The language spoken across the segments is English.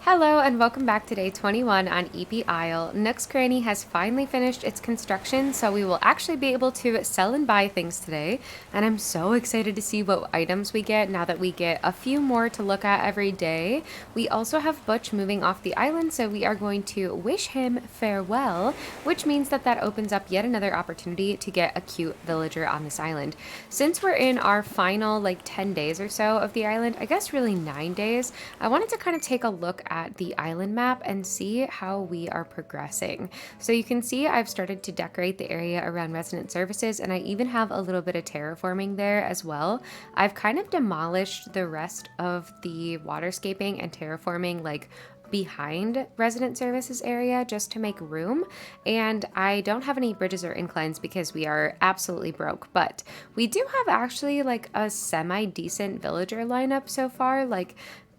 Hello and welcome back to day 21 on Eepy Isle. Nook's Cranny has finally finished its construction, so we will actually be able to sell and buy things today. And I'm so excited to see what items we get now that we get a few more to look at every day. We also have Butch moving off the island, so we are going to wish him farewell, which means that opens up yet another opportunity to get a cute villager on this island. Since we're in our final 10 days or so of the island, I guess really 9 days, I wanted to kind of take a look at the island map and see how we are progressing. So you can see I've started to decorate the area around resident services, and I even have a little bit of terraforming there as well. I've kind of demolished the rest of the waterscaping and terraforming behind resident services area just to make room, and I don't have any bridges or inclines because we are absolutely broke, but we do have actually a semi-decent villager lineup so far.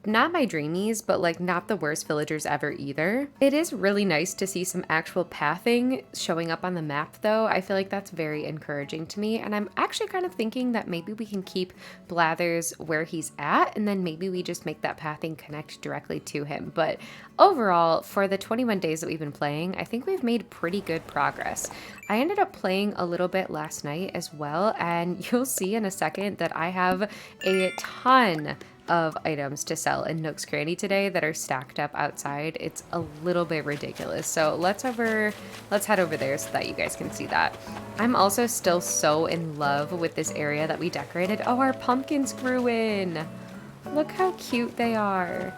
Not my dreamies, but not the worst villagers ever either. It is really nice to see some actual pathing showing up on the map though. I feel like that's very encouraging to me, and I'm actually kind of thinking that maybe we can keep Blathers where he's at, and then maybe we just make that pathing connect directly to him. But overall, for the 21 days that we've been playing, I think we've made pretty good progress. I ended up playing a little bit last night as well, and you'll see in a second that I have a ton of items to sell in Nook's Cranny today that are stacked up outside. It's a little bit ridiculous. So let's head over there so that you guys can see that. I'm also still so in love with this area that we decorated. Oh, our pumpkins grew in. Look how cute they are.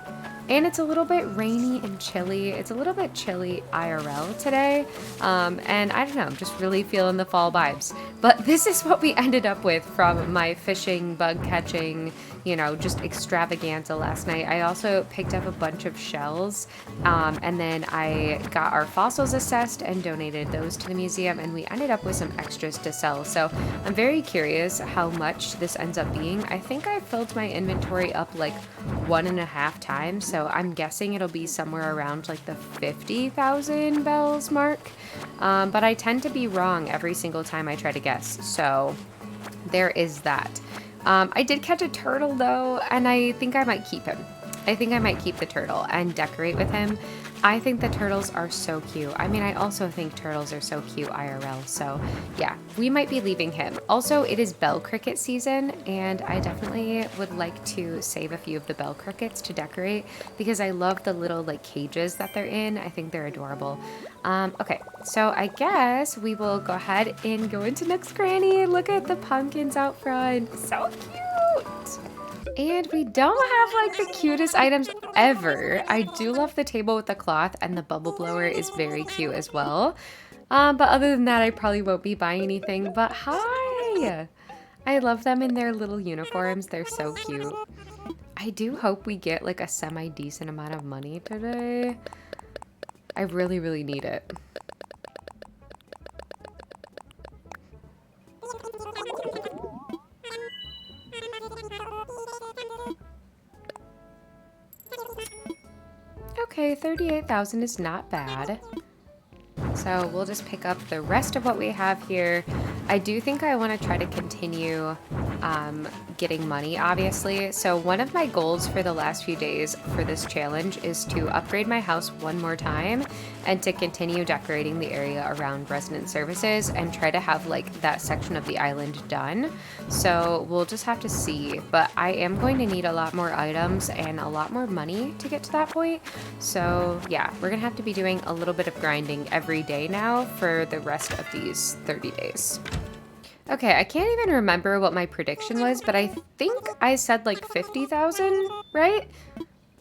And it's a little bit rainy and chilly. It's a little bit chilly IRL today. And I don't know, I'm just really feeling the fall vibes. But this is what we ended up with from my fishing, bug catching, just extravaganza last night. I also picked up a bunch of shells, and then I got our fossils assessed and donated those to the museum, and we ended up with some extras to sell. So I'm very curious how much this ends up being. I think I filled my inventory up 1.5 times, so I'm guessing it'll be somewhere around the 50,000 bells mark. But I tend to be wrong every single time I try to guess, so there is that. I did catch a turtle though, and I think I might keep him. I think I might keep the turtle and decorate with him. I think the turtles are so cute. I mean, I also think turtles are so cute IRL, so yeah, we might be leaving him. Also, it is bell cricket season, and I definitely would like to save a few of the bell crickets to decorate because I love the little cages that they're in. I think they're adorable. Okay, so I guess we will go ahead and go into Nook's Cranny. Look at the pumpkins out front. So cute! And we don't have the cutest items ever. I do love the table with the cloth, and the bubble blower is very cute as well. But other than that, I probably won't be buying anything. But hi! I love them in their little uniforms. They're so cute. I do hope we get a semi-decent amount of money today. I really, really need it. Okay, 38,000 is not bad. So we'll just pick up the rest of what we have here. I do think I want to try to continue getting money, obviously. So one of my goals for the last few days for this challenge is to upgrade my house one more time and to continue decorating the area around resident services and try to have that section of the island done. So we'll just have to see, but I am going to need a lot more items and a lot more money to get to that point. So yeah, we're gonna have to be doing a little bit of grinding every day now for the rest of these 30 days. Okay, I can't even remember what my prediction was, but I think I said 50,000, right?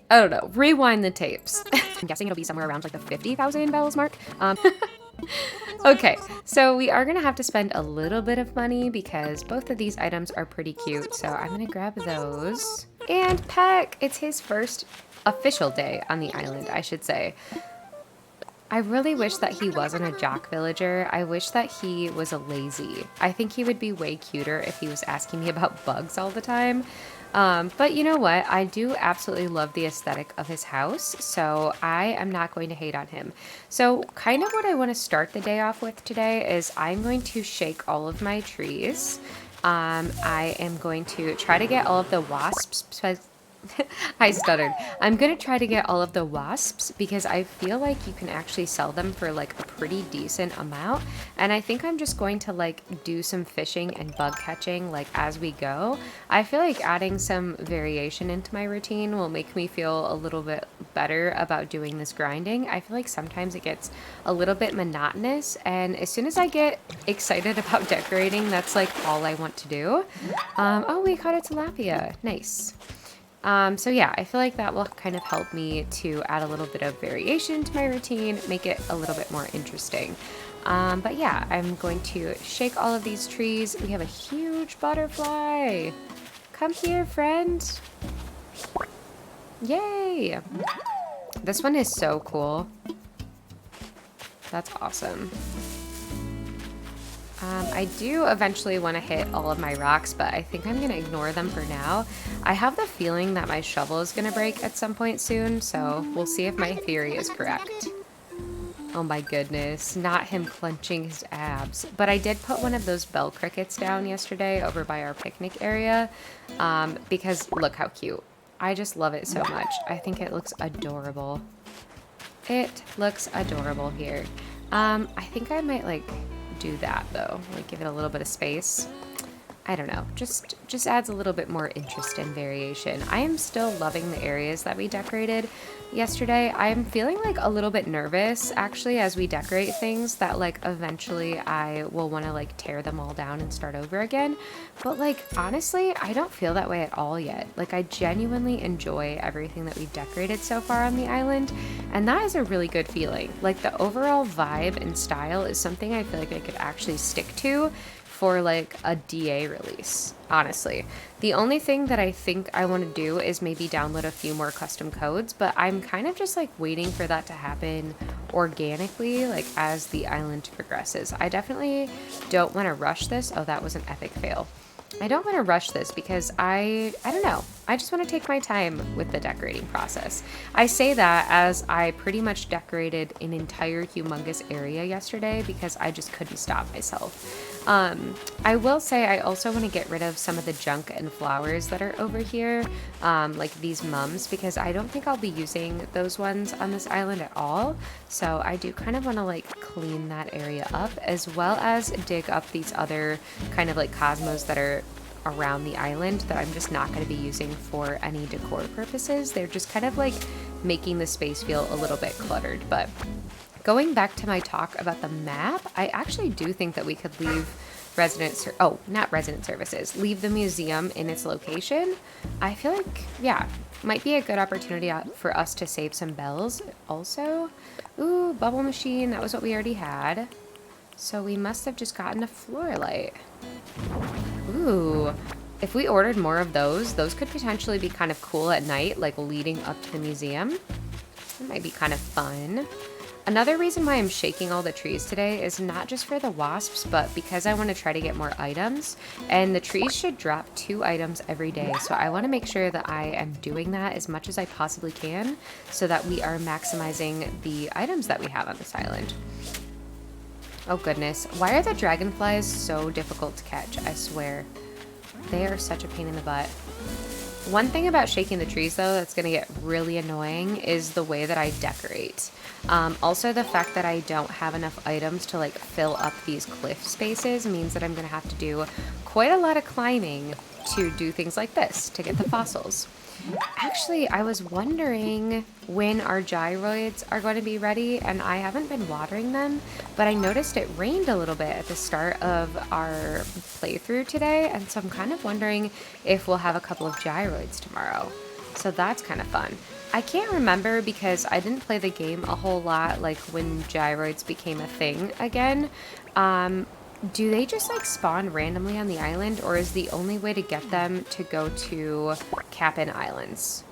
I don't know. Rewind the tapes. I'm guessing it'll be somewhere around the 50,000 bells mark. Okay, so we are gonna have to spend a little bit of money because both of these items are pretty cute. So I'm gonna grab those. And Peck, it's his first official day on the island, I should say. I really wish that he wasn't a jock villager. I wish that he was a lazy. I think he would be way cuter if he was asking me about bugs all the time. But you know what? I do absolutely love the aesthetic of his house, so I am not going to hate on him. So kind of what I want to start the day off with today is I'm going to shake all of my trees. I am going to try to get all of the wasps I stuttered. I'm gonna try to get all of the wasps because I feel like you can actually sell them for like a pretty decent amount. And I think I'm just going to like do some fishing and bug catching like as we go. I feel like adding some variation into my routine will make me feel a little bit better about doing this grinding. I feel like sometimes it gets a little bit monotonous, and as soon as I get excited about decorating, that's like all I want to do. Oh, we caught a tilapia. Nice. So yeah, I feel like that will kind of help me to add a little bit of variation to my routine, make it a little bit more interesting. But yeah, I'm going to shake all of these trees. We have a huge butterfly. Come here, friend. Yay! This one is so cool. That's awesome. I do eventually want to hit all of my rocks, but I think I'm going to ignore them for now. I have the feeling that my shovel is going to break at some point soon, so we'll see if my theory is correct. Oh my goodness, not him clenching his abs. But I did put one of those bell crickets down yesterday over by our picnic area, because look how cute. I just love it so much. I think it looks adorable. It looks adorable here. I think I might like do that though, like give it a little bit of space. I don't know, just adds a little bit more interest and variation. I am still loving the areas that we decorated yesterday. I am feeling like a little bit nervous actually as we decorate things that like eventually I will want to like tear them all down and start over again. But like honestly, I don't feel that way at all yet. Like I genuinely enjoy everything that we've decorated so far on the island, and that is a really good feeling. Like the overall vibe and style is something I feel like I could actually stick to for like a DA release, honestly. The only thing that I think I want to do is maybe download a few more custom codes, but I'm kind of just like waiting for that to happen organically, like as the island progresses. I definitely don't want to rush this. Oh, that was an epic fail. I don't want to rush this because I don't know. I just want to take my time with the decorating process. I say that as I pretty much decorated an entire humongous area yesterday because I just couldn't stop myself. I will say I also want to get rid of some of the junk and flowers that are over here, like these mums, because I don't think I'll be using those ones on this island at all. So I do kind of want to like clean that area up, as well as dig up these other kind of like cosmos that are around the island that I'm just not going to be using for any decor purposes. They're just kind of like making the space feel a little bit cluttered. But going back to my talk about the map, I actually do think that we could leave not resident services, leave the museum in its location. I feel like, yeah, might be a good opportunity for us to save some bells also. Ooh, bubble machine, that was what we already had. So we must have just gotten a floor light. Ooh, if we ordered more of those could potentially be kind of cool at night, like leading up to the museum. That might be kind of fun. Another reason why I'm shaking all the trees today is not just for the wasps, but because I want to try to get more items. And the trees should drop 2 items every day, so I want to make sure that I am doing that as much as I possibly can so that we are maximizing the items that we have on this island. Oh goodness, why are the dragonflies so difficult to catch? I swear. They are such a pain in the butt. One thing about shaking the trees, though, that's going to get really annoying is the way that I decorate. Also, the fact that I don't have enough items to like fill up these cliff spaces means that I'm going to have to do quite a lot of climbing to do things like this, to get the fossils. Actually, I was wondering when our gyroids are going to be ready, and I haven't been watering them, but I noticed it rained a little bit at the start of our playthrough today, and so I'm kind of wondering if we'll have a couple of gyroids tomorrow. So that's kind of fun. I can't remember because I didn't play the game a whole lot, like when gyroids became a thing again. Do they just like spawn randomly on the island, or is the only way to get them to go to Cap'n Islands?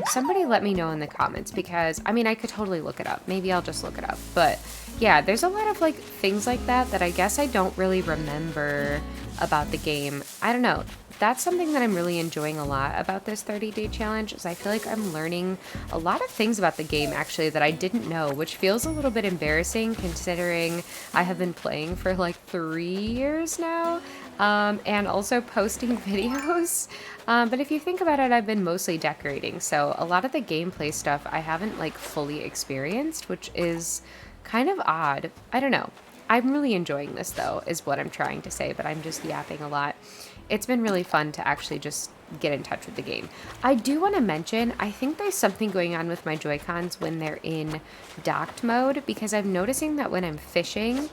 Somebody let me know in the comments, because I mean I could totally look it up. Maybe I'll just look it up. But yeah, there's a lot of like things like that that I guess I don't really remember about the game. I don't know. that's something that I'm really enjoying a lot about this 30-day challenge, is I feel like I'm learning a lot of things about the game actually that I didn't know, which feels a little bit embarrassing considering I have been playing for like 3 years now. And also posting videos. But if you think about it, I've been mostly decorating, so a lot of the gameplay stuff I haven't like fully experienced, which is kind of odd. I don't know. I'm really enjoying this though, is what I'm trying to say, but I'm just yapping a lot. It's been really fun to actually just get in touch with the game. I do want to mention, I think there's something going on with my Joy-Cons when they're in docked mode, because I'm noticing that when I'm fishing,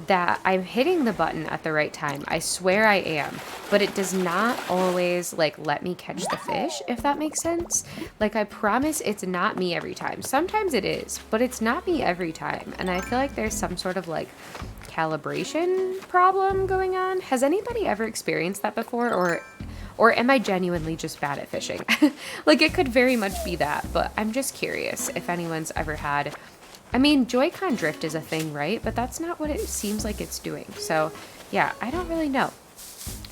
that I'm hitting the button at the right time. I swear I am, but it does not always like let me catch the fish, if that makes sense. Like I promise it's not me every time. Sometimes it is, but it's not me every time. And I feel like there's some sort of like calibration problem going on. Has anybody ever experienced that before, or am I genuinely just bad at fishing? Like it could very much be that, but I'm just curious if anyone's ever had. I mean, Joy-Con drift is a thing, right? But that's not what it seems like it's doing. So yeah, I don't really know.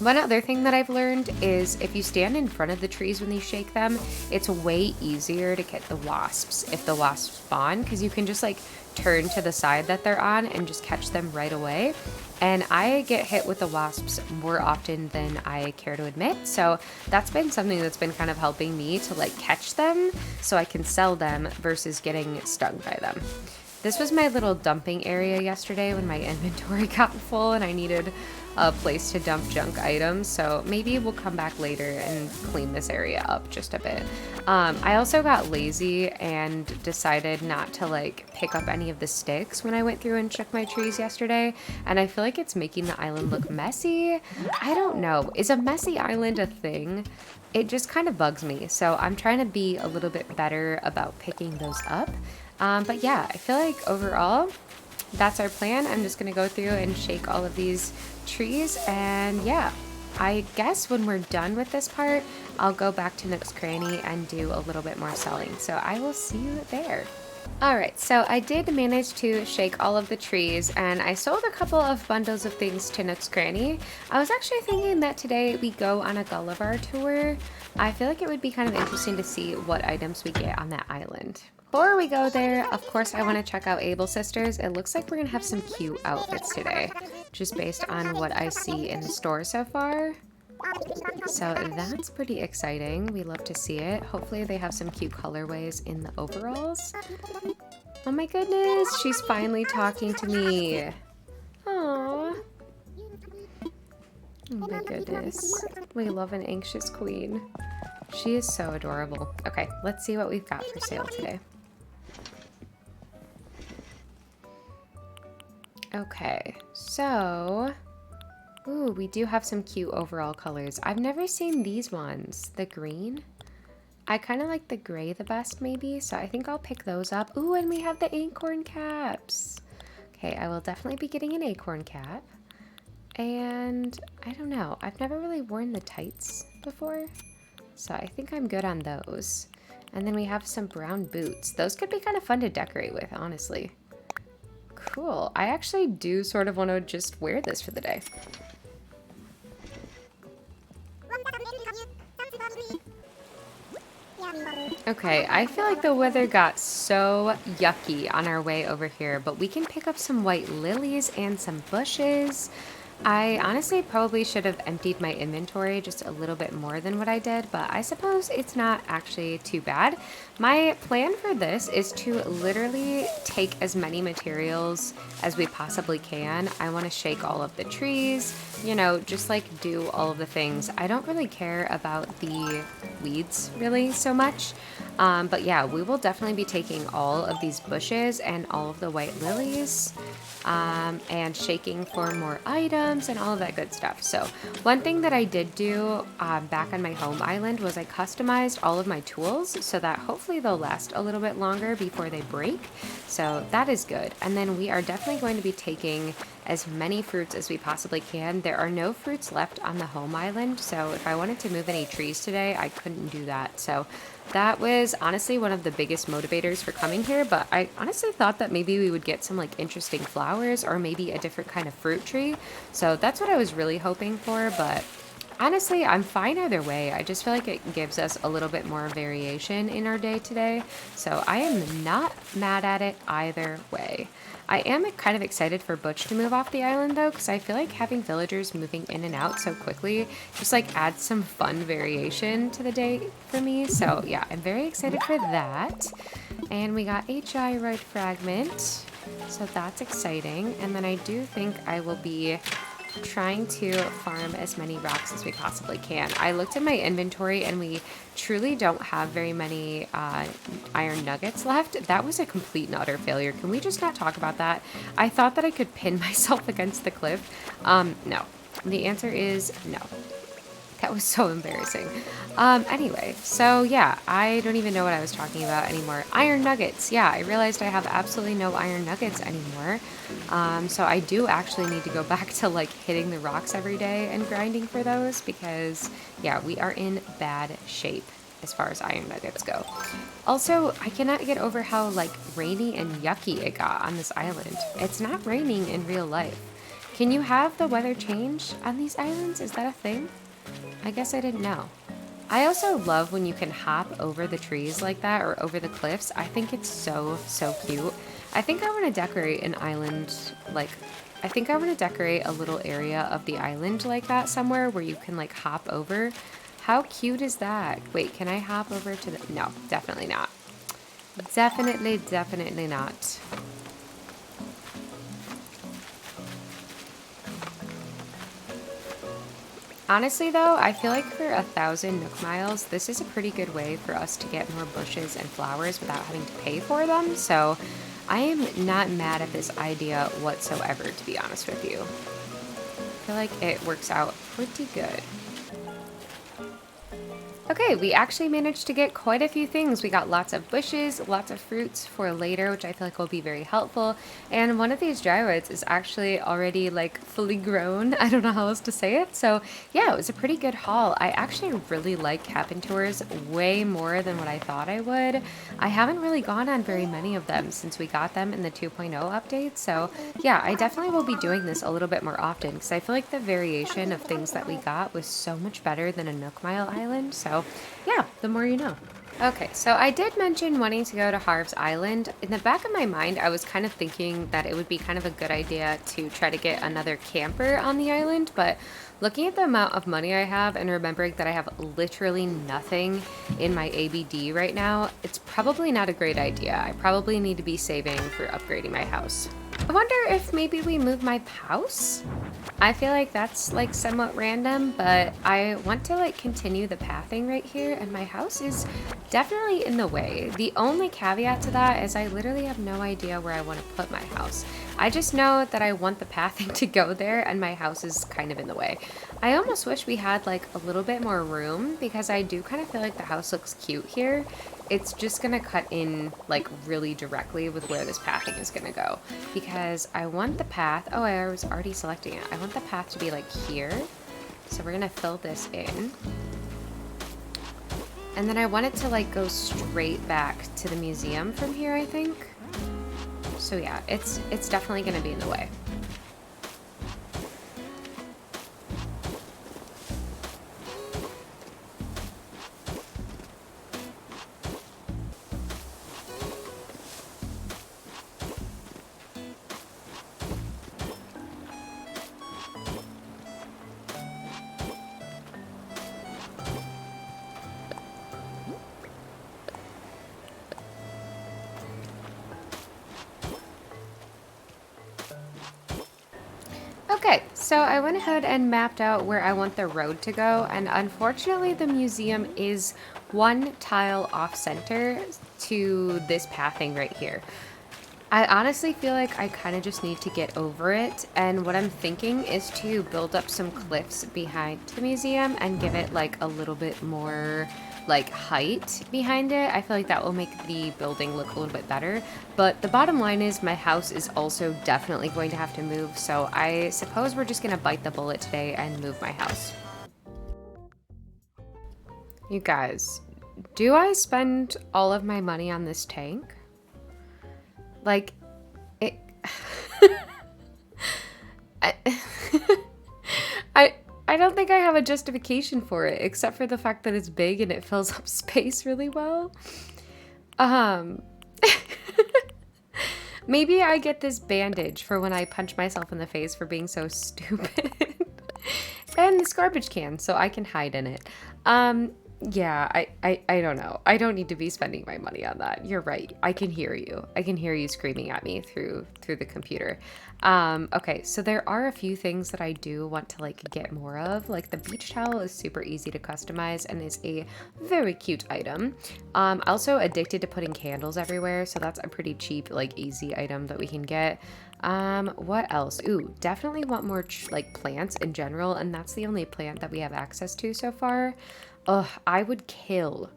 One other thing that I've learned is if you stand in front of the trees when you shake them, it's way easier to get the wasps if the wasps spawn, because you can just like turn to the side that they're on and just catch them right away. And I get hit with the wasps more often than I care to admit. So that's been something that's been kind of helping me to like catch them so I can sell them versus getting stung by them. This was my little dumping area yesterday when my inventory got full and I needed a place to dump junk items, so maybe we'll come back later and clean this area up just a bit. I also got lazy and decided not to like pick up any of the sticks when I went through and shook my trees yesterday, and I feel like it's making the island look messy. I don't know, is a messy island a thing? It just kind of bugs me, so I'm trying to be a little bit better about picking those up. But yeah, I feel like overall that's our plan. I'm just gonna go through and shake all of these trees, and yeah, I guess when we're done with this part, I'll go back to Nook's Cranny and do a little bit more selling. So I will see you there. Alright, so I did manage to shake all of the trees, and I sold a couple of bundles of things to Nook's Cranny. I was actually thinking that today we go on a Gulliver tour. I feel like it would be kind of interesting to see what items we get on that island. Before we go there, of course, I want to check out Able Sisters. It looks like we're going to have some cute outfits today, just based on what I see in the store so far. So that's pretty exciting. We love to see it. Hopefully they have some cute colorways in the overalls. Oh my goodness, she's finally talking to me. Aww. Oh my goodness. We love an anxious queen. She is so adorable. Okay, let's see what we've got for sale today. Okay, so, ooh, we do have some cute overall colors. I've never seen these ones. The green. I kind of like the gray the best maybe, so I think I'll pick those up. Ooh, and we have the acorn caps. Okay, I will definitely be getting an acorn cap. And I don't know, I've never really worn the tights before, so I think I'm good on those. And then we have some brown boots. Those could be kind of fun to decorate with, honestly. Cool. I actually do sort of want to just wear this for the day. Okay, I feel like the weather got so yucky on our way over here, but we can pick up some white lilies and some bushes. I honestly probably should have emptied my inventory just a little bit more than what I did, but I suppose it's not actually too bad. My plan for this is to literally take as many materials as we possibly can. I want to shake all of the trees, you know, just like do all of the things. I don't really care about the weeds really so much. But yeah, we will definitely be taking all of these bushes and all of the white lilies and shaking for more items and all of that good stuff. So one thing that I did do back on my home island was I customized all of my tools so that hopefully they'll last a little bit longer before they break. So that is good. And then we are definitely going to be taking as many fruits as we possibly can. There are no fruits left on the home island, so if I wanted to move any trees today, I couldn't do that. So that was honestly one of the biggest motivators for coming here, but I honestly thought that maybe we would get some like interesting flowers or maybe a different kind of fruit tree. So that's what I was really hoping for, but Honestly, I'm fine either way. I just feel like it gives us a little bit more variation in our day today. So I am not mad at it either way. I am kind of excited for Butch to move off the island though, because I feel like having villagers moving in and out so quickly just like adds some fun variation to the day for me. So yeah, I'm very excited for that. And we got a gyroid fragment. So that's exciting. And then I do think I will be trying to farm as many rocks as we possibly can. I looked at my inventory and we truly don't have very many iron nuggets left. That was a complete and utter failure. Can we just not talk about that? I thought that I could pin myself against the cliff. No. The answer is no. That was so embarrassing. Anyway, so yeah, I don't even know what I was talking about anymore. Iron nuggets. Yeah, I realized I have absolutely no iron nuggets anymore. So I do actually need to go back to like hitting the rocks every day and grinding for those because yeah, we are in bad shape as far as iron nuggets go. Also, I cannot get over how like rainy and yucky it got on this island. It's not raining in real life. Can you have the weather change on these islands? Is that a thing? I guess I didn't know. I also love when you can hop over the trees like that or over the cliffs. I think it's so, so cute. I think I want to decorate an island like, I think I want to decorate a little area of the island like that somewhere where you can like hop over. How cute is that? Wait, can I hop over to the, no, definitely not. Definitely not. Honestly though, I feel like for 1,000 Nook Miles, this is a pretty good way for us to get more bushes and flowers without having to pay for them, so I am not mad at this idea whatsoever, to be honest with you. I feel like it works out pretty good. Okay, we actually managed to get quite a few things. We got lots of bushes, lots of fruits for later, which I feel like will be very helpful. And one of these gyroids is actually already like fully grown. I don't know how else to say it. So yeah, it was a pretty good haul. I actually really like cabin tours way more than what I thought I would. I haven't really gone on very many of them since we got them in the 2.0 update. So yeah, I definitely will be doing this a little bit more often because I feel like the variation of things that we got was so much better than a Nook Mile Island. So yeah, the more you know. Okay, so I did mention wanting to go to Harv's Island. In the back of my mind, I was kind of thinking that it would be kind of a good idea to try to get another camper on the island, but looking at the amount of money I have and remembering that I have literally nothing in my ABD right now, it's probably not a great idea. I probably need to be saving for upgrading my house. I wonder if maybe we move my house? I feel like that's like somewhat random, but I want to like continue the pathing right here and my house is definitely in the way. The only caveat to that is I literally have no idea where I want to put my house. I just know that I want the pathing to go there and my house is kind of in the way. I almost wish we had like a little bit more room because I do kind of feel like the house looks cute here. It's just gonna cut in like really directly with where this pathing is gonna go because I want the path, oh, I was already selecting it. I want the path to be like here. So we're gonna fill this in. And then I want it to like go straight back to the museum from here, I think. So yeah, it's definitely gonna be in the way. Okay, so I went ahead and mapped out where I want the road to go, and unfortunately the museum is one tile off center to this pathing right here. I honestly feel like I kind of just need to get over it, and what I'm thinking is to build up some cliffs behind the museum and give it like a little bit more like height behind it. I feel like that will make the building look a little bit better, but the bottom line is my house is also definitely going to have to move, so I suppose we're just gonna bite the bullet today and move my house. You guys, do I spend all of my money on this tank? Like, it... I, I I don't think I have a justification for it, except for the fact that it's big and it fills up space really well. Maybe I get this bandage for when I punch myself in the face for being so stupid. And this garbage can, so I can hide in it. Yeah, I don't know. I don't need to be spending my money on that. You're right. I can hear you. I can hear you screaming at me through the computer. Okay, so there are a few things that I do want to like get more of. Like the beach towel is super easy to customize and is a very cute item. Also addicted to putting candles everywhere, so that's a pretty cheap, like easy item that we can get. What else? Ooh, definitely want more like plants in general, and that's the only plant that we have access to so far. Ugh, I would kill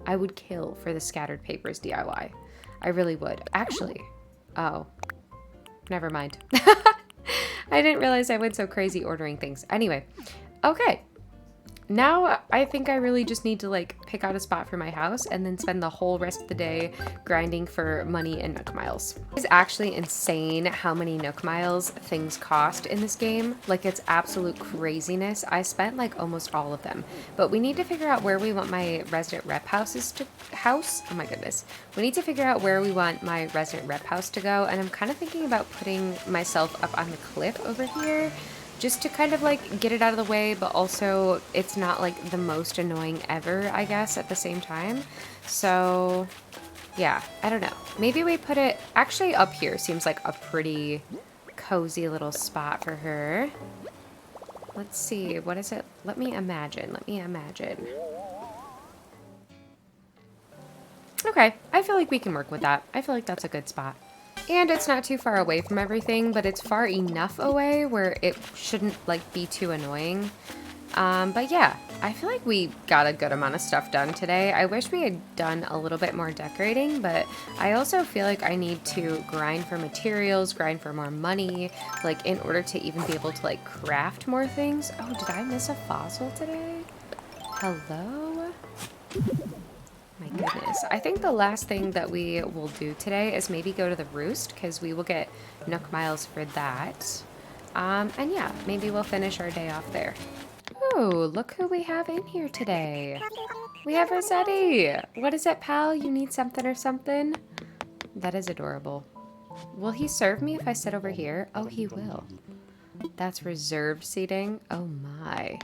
for the scattered papers DIY. I really would. Actually, oh, never mind. I didn't realize I went so crazy ordering things. Anyway, okay. Now I think I really just need to like pick out a spot for my house and then spend the whole rest of the day grinding for money and Nook Miles. It's actually insane how many Nook Miles things cost in this game. Like it's absolute craziness. I spent like almost all of them, but we need to figure out where we want my resident rep house. Oh my goodness. We need to figure out where we want my resident rep house to go. And I'm kind of thinking about putting myself up on the cliff over here, just to kind of like get it out of the way, but also it's not like the most annoying ever, I guess, at the same time. So yeah, I don't know. Maybe we put it actually up here. Seems like a pretty cozy little spot for her. Let's see, what is it? Let me imagine. Okay, I feel like we can work with that. I feel like that's a good spot. And it's not too far away from everything, but it's far enough away where it shouldn't like be too annoying. But yeah, I feel like we got a good amount of stuff done today. I wish we had done a little bit more decorating, but I also feel like I need to grind for materials, grind for more money, like in order to even be able to like craft more things. Oh, did I miss a fossil today? Hello? My goodness. I think the last thing that we will do today is maybe go to the roost, because we will get Nook Miles for that. And yeah, maybe we'll finish our day off there. Oh, look who we have in here today. We have Rossetti. What is it, pal? You need something or something? That is adorable. Will he serve me if I sit over here? Oh, he will. That's reserved seating. Oh my.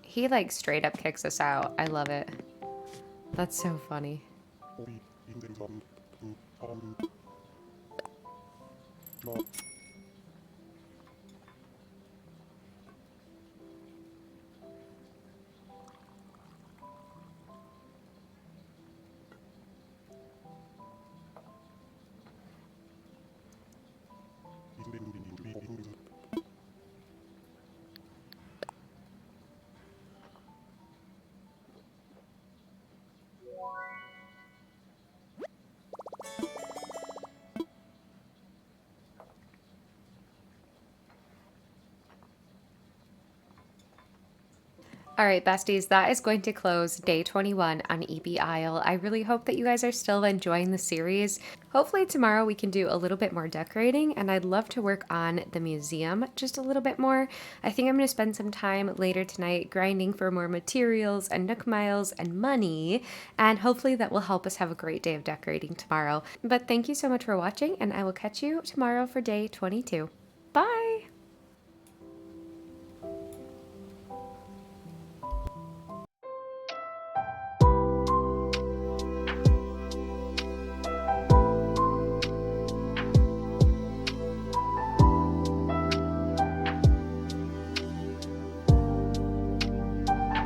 He like straight up kicks us out. I love it. That's so funny. All right, besties, that is going to close day 21 on Eepy Isle. I really hope that you guys are still enjoying the series. Hopefully tomorrow we can do a little bit more decorating, and I'd love to work on the museum just a little bit more. I think I'm going to spend some time later tonight grinding for more materials and Nook Miles and money, and hopefully that will help us have a great day of decorating tomorrow. But thank you so much for watching, and I will catch you tomorrow for day 22.